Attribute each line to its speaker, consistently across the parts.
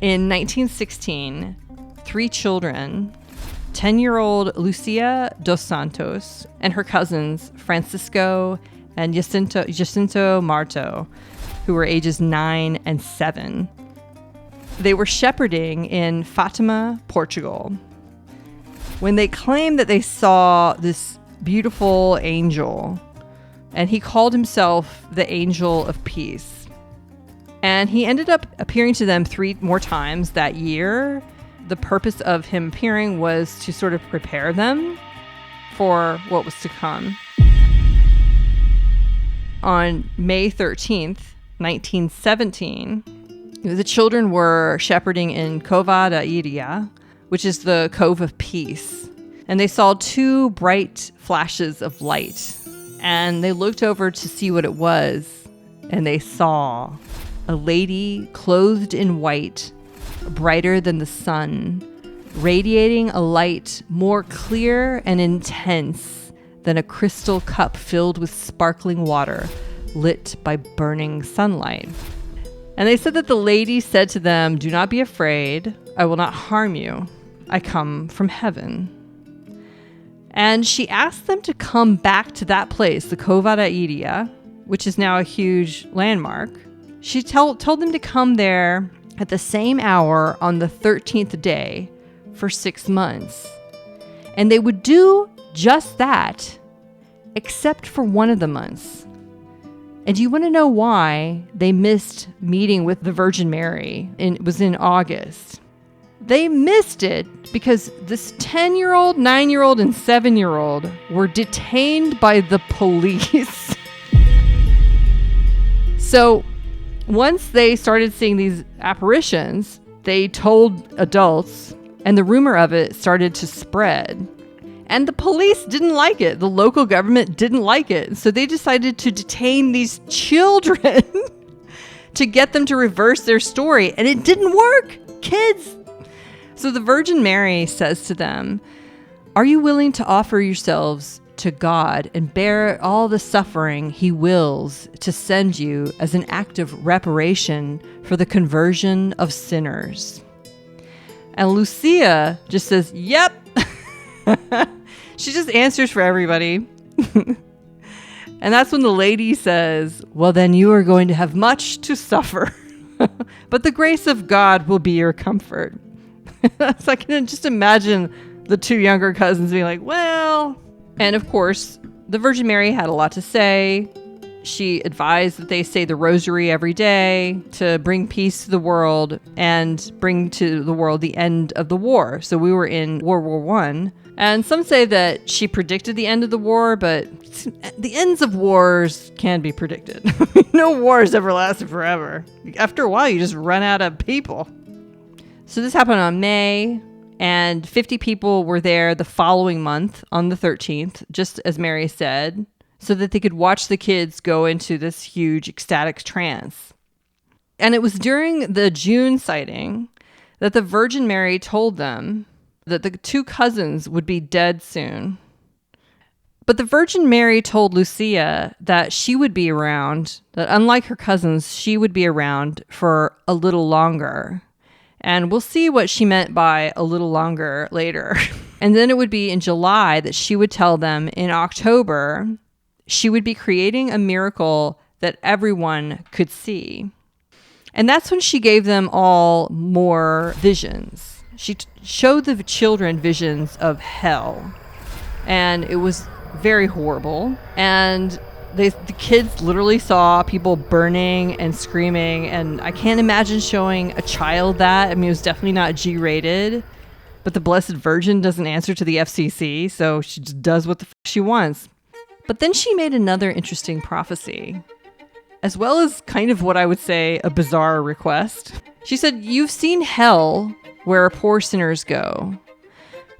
Speaker 1: In 1916, 3 children, 10-year-old Lucia dos Santos and her cousins Francisco and Jacinto Marto, who were ages 9 and 7. They were shepherding in Fatima, Portugal, when they claimed that they saw this beautiful angel, and he called himself the Angel of Peace. And he ended up appearing to them 3 more times that year. The purpose of him appearing was to sort of prepare them for what was to come. On May 13th, 1917, the children were shepherding in Cova da Iria, which is the Cove of Peace. And they saw 2 bright flashes of light. And they looked over to see what it was. And they saw a lady clothed in white, brighter than the sun, radiating a light more clear and intense than a crystal cup filled with sparkling water, lit by burning sunlight. And they said that the lady said to them, "Do not be afraid. I will not harm you. I come from heaven." And she asked them to come back to that place, the Cova da Iria, which is now a huge landmark. She told them to come there at the same hour on the 13th day for 6 months. And they would do just that, except for one of the months. And do you want to know why they missed meeting with the Virgin Mary? It was in August. They missed it because this 10-year-old, 9-year-old, and 7-year-old were detained by the police. So once they started seeing these apparitions, they told adults, and the rumor of it started to spread. And the police didn't like it. The local government didn't like it. So they decided to detain these children to get them to reverse their story. And it didn't work. Kids. So the Virgin Mary says to them, "Are you willing to offer yourselves to God and bear all the suffering He wills to send you as an act of reparation for the conversion of sinners?" And Lucia just says, "Yep." She just answers for everybody. And that's when the lady says, "Well, then you are going to have much to suffer, but the grace of God will be your comfort." So I can just imagine the 2 younger cousins being like, "Well," and of course, the Virgin Mary had a lot to say. She advised that they say the rosary every day to bring peace to the world and bring to the world the end of the war. So we were in World War I. And some say that she predicted the end of the war, but the ends of wars can be predicted. No wars ever lasted forever. After a while, you just run out of people. So this happened on May, and 50 people were there the following month on the 13th, just as Mary said, so that they could watch the kids go into this huge ecstatic trance. And it was during the June sighting that the Virgin Mary told them that the 2 cousins would be dead soon. But the Virgin Mary told Lucia that she would be around, that unlike her cousins, she would be around for a little longer. And we'll see what she meant by a little longer later. And then it would be in July that she would tell them in October she would be creating a miracle that everyone could see. And that's when she gave them all more visions. She showed the children visions of hell, and it was very horrible. And the kids literally saw people burning and screaming, and I can't imagine showing a child that. I mean, it was definitely not G-rated, but the Blessed Virgin doesn't answer to the FCC, so she just does what the fuck she wants. But then she made another interesting prophecy, as well as kind of what I would say a bizarre request. She said, "You've seen hell where poor sinners go.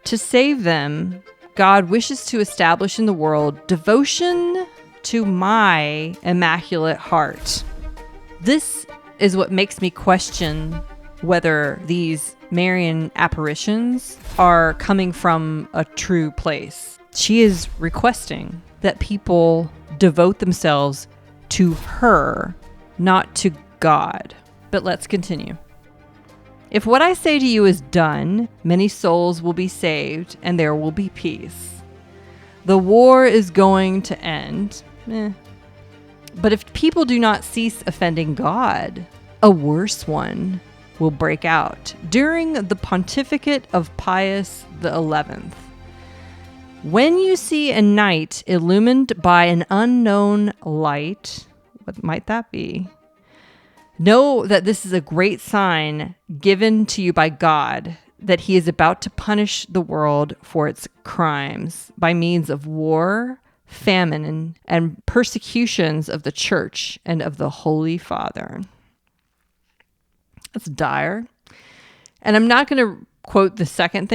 Speaker 1: To save them, God wishes to establish in the world devotion to my immaculate heart. This is what makes me question whether these Marian apparitions are coming from a true place." She is requesting that people devote themselves to her, not to God. But let's continue. If what I say to you is done, many souls will be saved and there will be peace. The war is going to end. But if people do not cease offending God, a worse one will break out during the pontificate of Pius XI. When you see a night illumined by an unknown light, what might that be? Know that this is a great sign given to you by God, that he is about to punish the world for its crimes by means of war, famine, and persecutions of the church and of the Holy Father. That's dire. And I'm not going to quote the second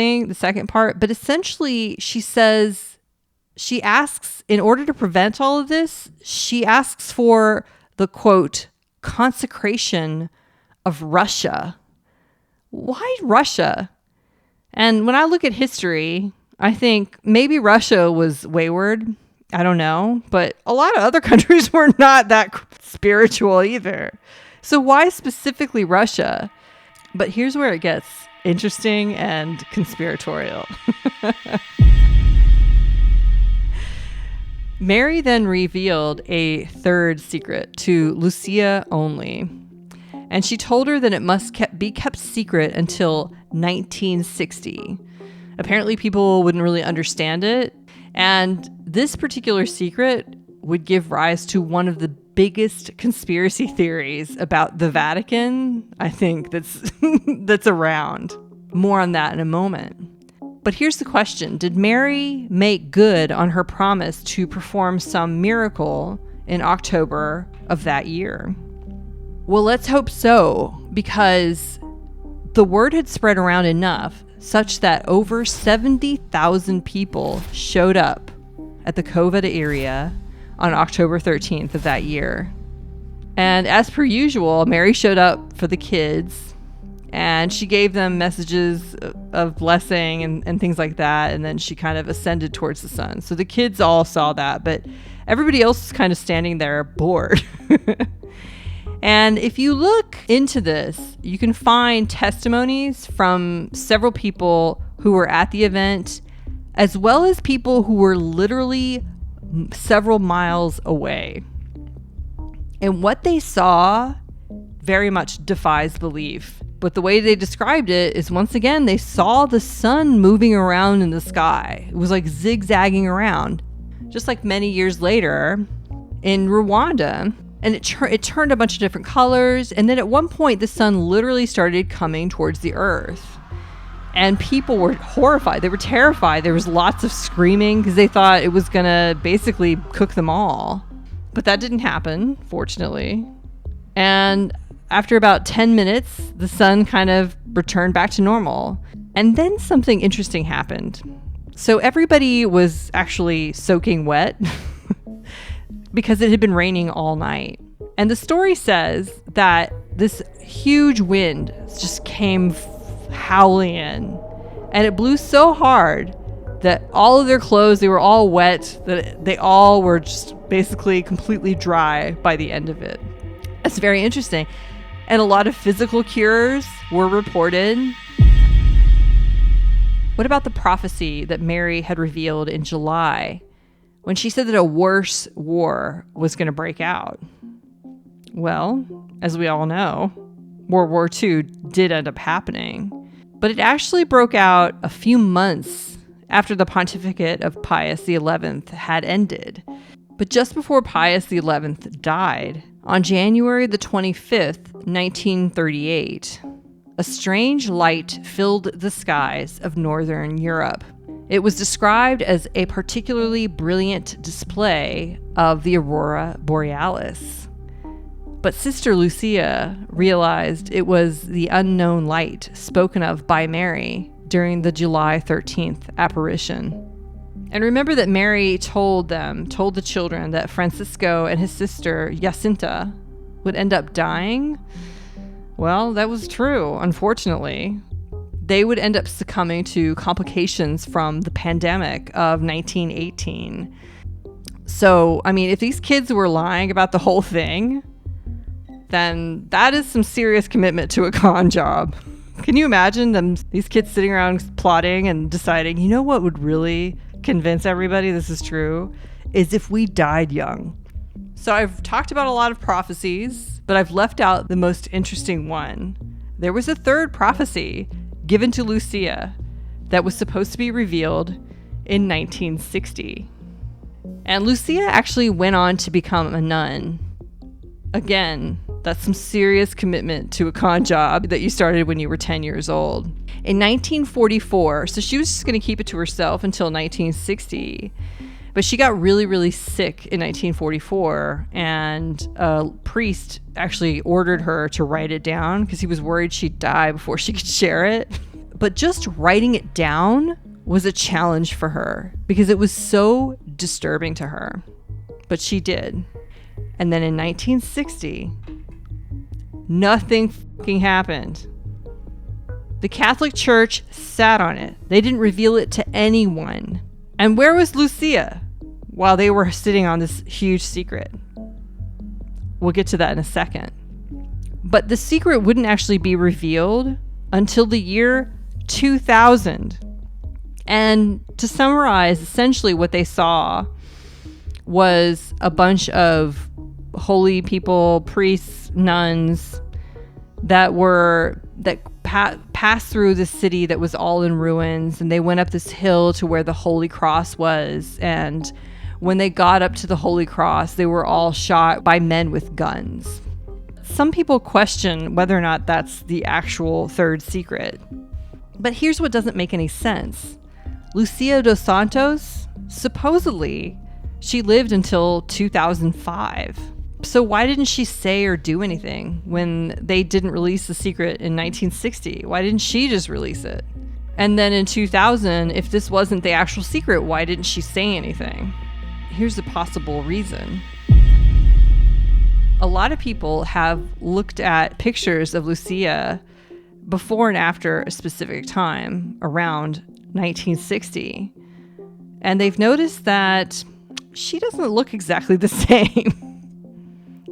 Speaker 1: part, but essentially she asks, in order to prevent all of this, she asks for the, quote, consecration of Russia. Why Russia? And when I look at history, I think maybe Russia was wayward. I don't know. But a lot of other countries were not that spiritual either. So why specifically Russia? But here's where it gets interesting and conspiratorial. Mary then revealed a third secret to Lucia only, and she told her that it must be kept secret until 1960. Apparently people wouldn't really understand it, and this particular secret would give rise to one of the biggest conspiracy theories about the Vatican, I think, that's around. More on that in a moment. But here's the question. Did Mary make good on her promise to perform some miracle in October of that year? Well, let's hope so, because the word had spread around enough such that over 70,000 people showed up at the COVID area on October 13th of that year. And as per usual, Mary showed up for the kids, and she gave them messages of blessing and things like that. And then she kind of ascended towards the sun. So the kids all saw that, but everybody else was kind of standing there bored. And if you look into this, you can find testimonies from several people who were at the event, as well as people who were literally several miles away. And what they saw very much defies belief. But the way they described it is, once again, they saw the sun moving around in the sky. It was like zigzagging around, just like many years later in Rwanda. And it turned a bunch of different colors. And then at one point, the sun literally started coming towards the earth. And people were horrified. They were terrified. There was lots of screaming because they thought it was going to basically cook them all. But that didn't happen, fortunately. And after about 10 minutes, the sun kind of returned back to normal. And then something interesting happened. So everybody was actually soaking wet because it had been raining all night. And the story says that this huge wind just came howling in. And it blew so hard that all of their clothes, they were all wet, that they all were just basically completely dry by the end of it. That's very interesting. And a lot of physical cures were reported. What about the prophecy that Mary had revealed in July when she said that a worse war was going to break out? Well, as we all know, World War II did end up happening, but it actually broke out a few months after the pontificate of Pius XI had ended. But just before Pius XI died, on January the 25th, 1938, a strange light filled the skies of Northern Europe. It was described as a particularly brilliant display of the aurora borealis. But Sister Lucia realized it was the unknown light spoken of by Mary during the July 13th apparition. And remember that Mary told the children, that Francisco and his sister Jacinta would end up dying? Well, that was true, unfortunately. They would end up succumbing to complications from the pandemic of 1918. So, I mean, if these kids were lying about the whole thing, then that is some serious commitment to a con job. Can you imagine these kids sitting around plotting and deciding, you know what would really convince everybody this is true? Is if we died young. So I've talked about a lot of prophecies, but I've left out the most interesting one. There was a third prophecy given to Lucia that was supposed to be revealed in 1960. And Lucia actually went on to become a nun. Again, that's some serious commitment to a con job that you started when you were 10 years old. In 1944, so she was just going to keep it to herself until 1960, but she got really, really sick in 1944, and a priest actually ordered her to write it down because he was worried she'd die before she could share it. But just writing it down was a challenge for her because it was so disturbing to her. But she did. And then in 1960, nothing fucking happened. The Catholic Church sat on it. They didn't reveal it to anyone. And where was Lucia while they were sitting on this huge secret? We'll get to that in a second. But the secret wouldn't actually be revealed until the year 2000. And to summarize, essentially what they saw was a bunch of holy people, priests, nuns that passed through this city that was all in ruins, and they went up this hill to where the Holy Cross was, and when they got up to the Holy Cross, they were all shot by men with guns. Some people question whether or not that's the actual third secret. But here's what doesn't make any sense. Lucia dos Santos, supposedly, she lived until 2005. So why didn't she say or do anything when they didn't release the secret in 1960? Why didn't she just release it? And then in 2000, if this wasn't the actual secret, why didn't she say anything? Here's a possible reason. A lot of people have looked at pictures of Lucia before and after a specific time, around 1960. And they've noticed that she doesn't look exactly the same.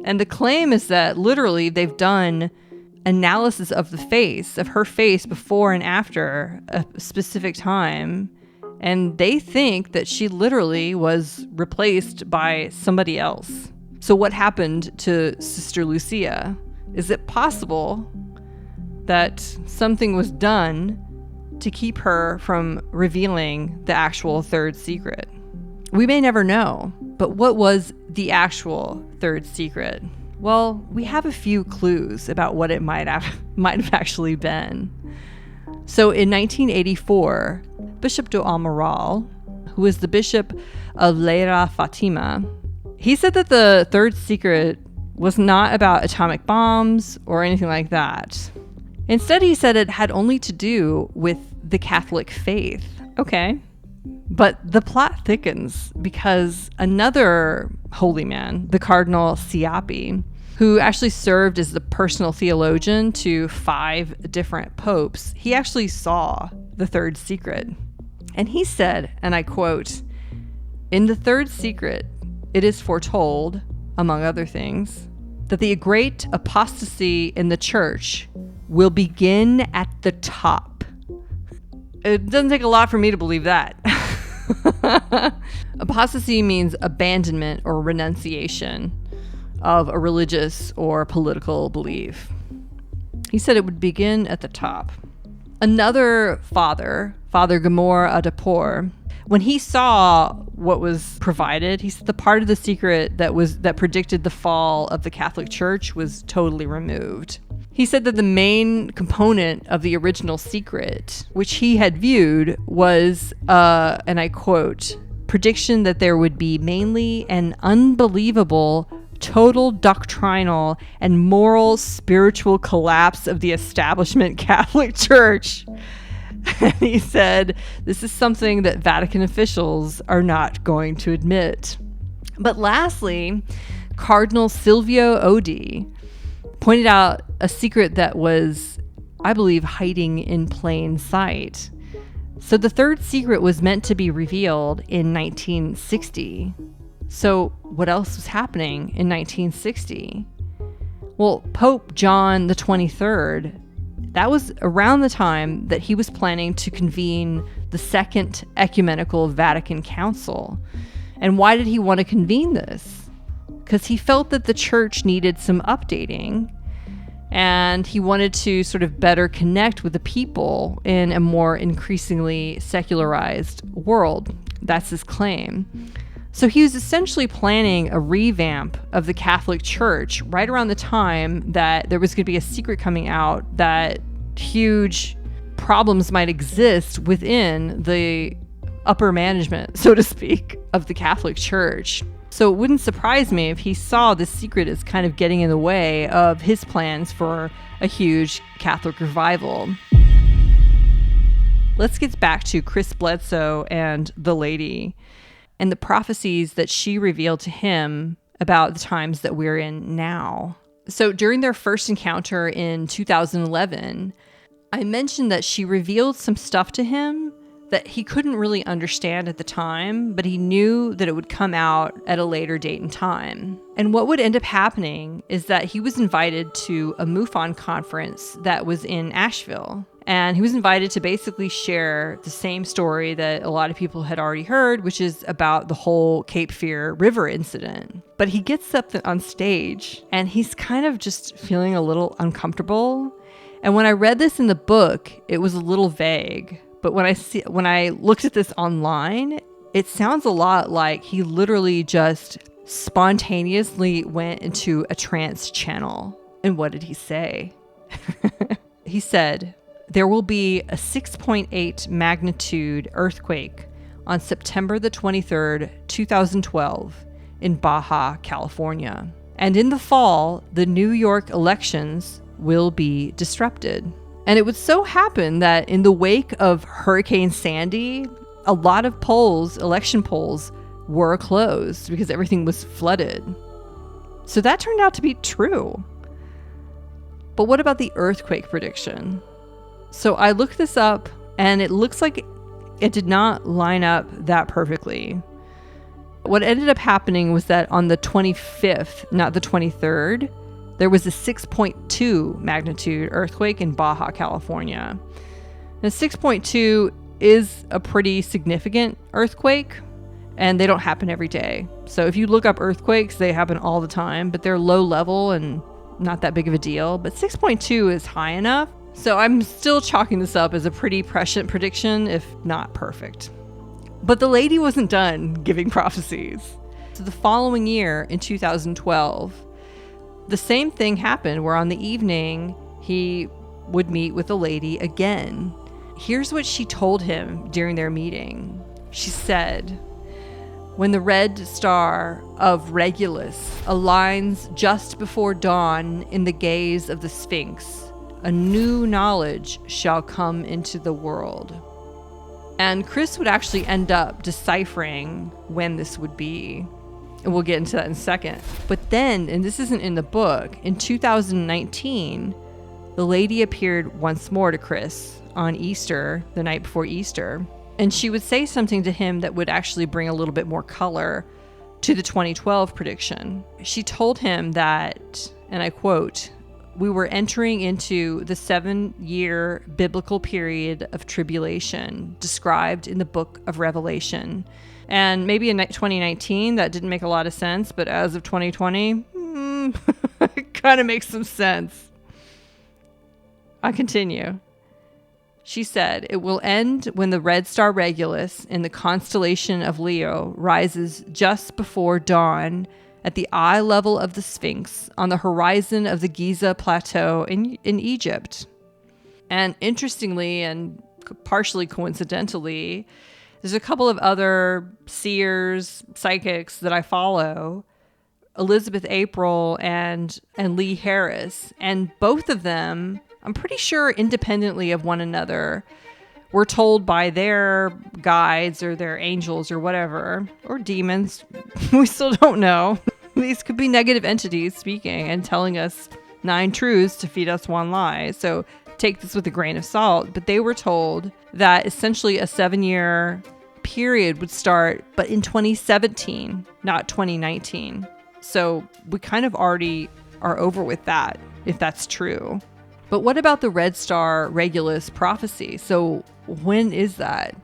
Speaker 1: And the claim is that literally they've done analysis of her face before and after a specific time. And they think that she literally was replaced by somebody else. So what happened to Sister Lucia? Is it possible that something was done to keep her from revealing the actual third secret? We may never know, but what was the actual third secret? Well, we have a few clues about what it might have actually been. So in 1984, Bishop do Amaral, who was the bishop of Leira Fatima, he said that the third secret was not about atomic bombs or anything like that. Instead, he said it had only to do with the Catholic faith. Okay. But the plot thickens because another holy man, the Cardinal Siapi, who actually served as the personal theologian to 5 different popes, he actually saw the third secret. And he said, and I quote, "In the third secret, it is foretold, among other things, that the great apostasy in the church will begin at the top." It doesn't take a lot for me to believe that. Apostasy means abandonment or renunciation of a religious or political belief. He said it would begin at the top. Another father, Father Gamor Adapor, when he saw what was provided, he said the part of the secret that predicted the fall of the Catholic Church was totally removed. He said that the main component of the original secret, which he had viewed, was, and I quote, prediction that there would be mainly an unbelievable, total doctrinal and moral spiritual collapse of the establishment Catholic Church. And he said, this is something that Vatican officials are not going to admit. But lastly, Cardinal Silvio Odi pointed out a secret that was, I believe, hiding in plain sight. So the third secret was meant to be revealed in 1960. So what else was happening in 1960? Well, Pope John the 23rd That was around the time that he was planning to convene the Second Ecumenical Vatican Council. And why did he want to convene this? Because he felt that the church needed some updating, and he wanted to sort of better connect with the people in a more increasingly secularized world. That's his claim. So he was essentially planning a revamp of the Catholic Church right around the time that there was going to be a secret coming out that huge problems might exist within the upper management, so to speak, of the Catholic Church. So it wouldn't surprise me if he saw this secret as kind of getting in the way of his plans for a huge Catholic revival. Let's get back to Chris Bledsoe and the lady and the prophecies that she revealed to him about the times that we're in now. So during their first encounter in 2011, I mentioned that she revealed some stuff to him that he couldn't really understand at the time, but he knew that it would come out at a later date and time. And what would end up happening is that he was invited to a MUFON conference that was in Asheville. And he was invited to basically share the same story that a lot of people had already heard, which is about the whole Cape Fear River incident. But he gets up on stage and he's kind of just feeling a little uncomfortable. And when I read this in the book, it was a little vague. But when I looked at this online, it sounds a lot like he literally just spontaneously went into a trance channel. And what did he say? He said, "There will be a 6.8 magnitude earthquake on September the 23rd, 2012 in Baja, California. And in the fall, the New York elections will be disrupted." And it would so happen that in the wake of Hurricane Sandy, a lot of election polls, were closed because everything was flooded. So that turned out to be true. But what about the earthquake prediction? So I looked this up, and it looks like it did not line up that perfectly. What ended up happening was that on the 25th, not the 23rd, there was a 6.2 magnitude earthquake in Baja, California. Now, 6.2 is a pretty significant earthquake, and they don't happen every day. So if you look up earthquakes, they happen all the time, but they're low level and not that big of a deal. But 6.2 is high enough. So I'm still chalking this up as a pretty prescient prediction, if not perfect. But the lady wasn't done giving prophecies. So the following year, in 2012, the same thing happened, where on the evening, he would meet with the lady again. Here's what she told him during their meeting. She said, "When the red star of Regulus aligns just before dawn in the gaze of the Sphinx, a new knowledge shall come into the world." And Chris would actually end up deciphering when this would be. And we'll get into that in a second. But then, and this isn't in the book, in 2019, the lady appeared once more to Chris on Easter, the night before Easter. And she would say something to him that would actually bring a little bit more color to the 2012 prediction. She told him that, and I quote, "We were entering into the 7-year biblical period of tribulation described in the book of Revelation. And maybe in 2019, that didn't make a lot of sense, but as of 2020, it kind of makes some sense." I continue. She said, "It will end when the red star Regulus in the constellation of Leo rises just before dawn at the eye level of the Sphinx on the horizon of the Giza Plateau in Egypt." And interestingly, and partially coincidentally, there's a couple of other seers, psychics that I follow, Elizabeth April and Lee Harris. And both of them, I'm pretty sure independently of one another, were told by their guides or their angels or whatever, or demons, we still don't know. These could be negative entities speaking and telling us 9 truths to feed us 1 lie. So take this with a grain of salt. But they were told that essentially a 7-year period would start, but in 2017, not 2019. So we kind of already are over with that, if that's true. But what about the Red Star Regulus prophecy? So when is that?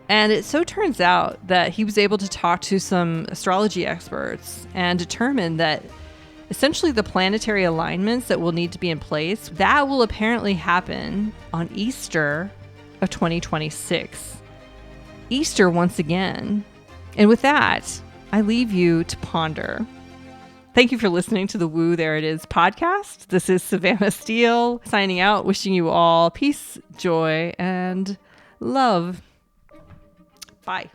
Speaker 1: And it so turns out that he was able to talk to some astrology experts and determine that essentially the planetary alignments that will need to be in place, that will apparently happen on Easter of 2026. Easter once again. And with that, I leave you to ponder. Thank you for listening to the Woo There It Is podcast. This is Savannah Steele signing out, wishing you all peace, joy, and love. Bye.